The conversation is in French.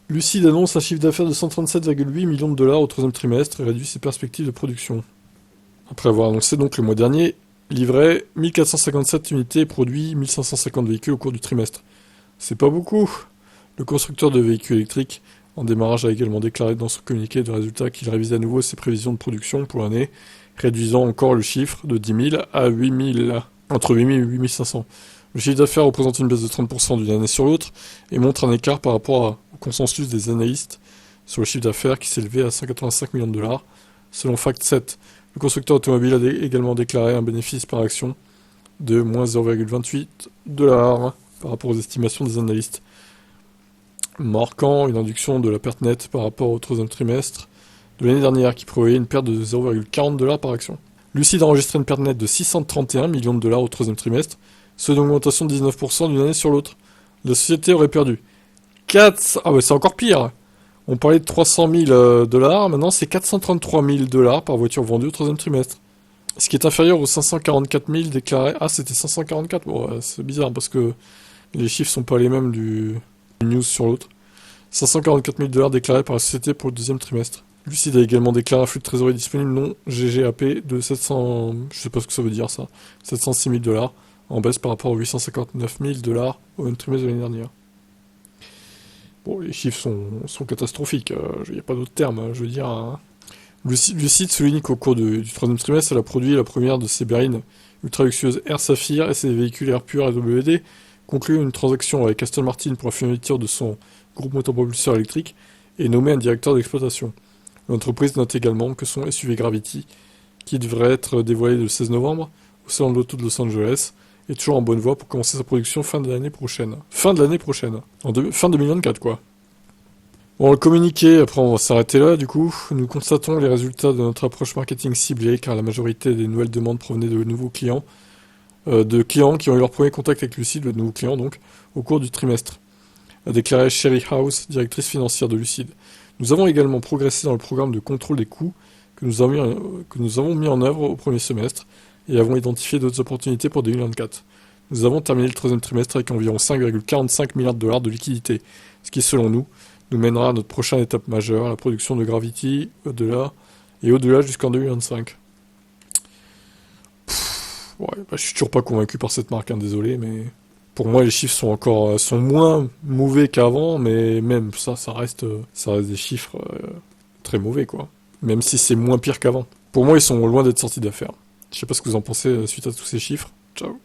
Lucid annonce un chiffre d'affaires de 137,8 millions de dollars au troisième trimestre et réduit ses perspectives de production. Après avoir annoncé donc le mois dernier livrer 1457 unités et produit 1550 véhicules au cours du trimestre. C'est pas beaucoup. Le constructeur de véhicules électriques en démarrage a également déclaré dans son communiqué de résultats qu'il révisait à nouveau ses prévisions de production pour l'année, réduisant encore le chiffre de 10 000 à 8 000, entre 8 000 et 8 500. Le chiffre d'affaires représente une baisse de 30% d'une année sur l'autre et montre un écart par rapport au consensus des analystes sur le chiffre d'affaires qui s'élevait à 185 millions de dollars, selon FactSet. Le constructeur automobile a également déclaré un bénéfice par action de moins 0,28 $ par rapport aux estimations des analystes, marquant une induction de la perte nette par rapport au troisième trimestre de l'année dernière qui prévoyait une perte de 0,40 $ par action. Lucid a enregistré une perte nette de 631 millions de dollars au troisième trimestre, soit une augmentation de 19% d'une année sur l'autre. La société aurait perdu 4... Ah ouais, c'est encore pire. On parlait de 300 000 dollars, maintenant c'est 433 000 dollars par voiture vendue au troisième trimestre. Ce qui est inférieur aux 544 000 déclarés. Ah, c'était 544. Bon, c'est bizarre parce que les chiffres sont pas les mêmes du news sur l'autre. 544 000 dollars déclarés par la société pour le deuxième trimestre. Lucid a également déclaré un flux de trésorerie disponible non GGAP de 700... Je sais pas ce que ça veut dire ça. 706 000 dollars, en baisse par rapport aux 859 000 dollars au même trimestre de l'année dernière. Bon, les chiffres sont catastrophiques, il n'y a pas d'autre terme, je veux dire. Lucid souligne qu'au cours du troisième trimestre, elle a produit la première de ses berlines ultra luxueuses Air Sapphire et ses véhicules Air Pure AWD, conclut une transaction avec Aston Martin pour la fourniture de son groupe motopropulseur électrique et nommé un directeur d'exploitation. L'entreprise note également que son SUV Gravity, qui devrait être dévoilé le 16 novembre au salon de l'auto de Los Angeles, est toujours en bonne voie pour commencer sa production fin de l'année prochaine. Fin de l'année prochaine. Fin 2024, quoi. Bon, le communiqué, après on va s'arrêter là, du coup. Nous constatons les résultats de notre approche marketing ciblée, car la majorité des nouvelles demandes provenaient de nouveaux clients, de clients qui ont eu leur premier contact avec Lucid, de nouveaux clients donc, au cours du trimestre, a déclaré Sherry House, directrice financière de Lucid. Nous avons également progressé dans le programme de contrôle des coûts que nous avons mis en œuvre au premier semestre et avons identifié d'autres opportunités pour 2024. Nous avons terminé le troisième trimestre avec environ 5,45 milliards de dollars de liquidités, ce qui, selon nous mènera à notre prochaine étape majeure, la production de Gravity, au-delà jusqu'en 2025. Ouais, je suis toujours pas convaincu par cette marque, hein, désolé, mais pour moi les chiffres sont moins mauvais qu'avant, mais même ça reste des chiffres très mauvais, quoi. Même si c'est moins pire qu'avant. Pour moi, ils sont loin d'être sortis d'affaires. Je sais pas ce que vous en pensez suite à tous ces chiffres. Ciao.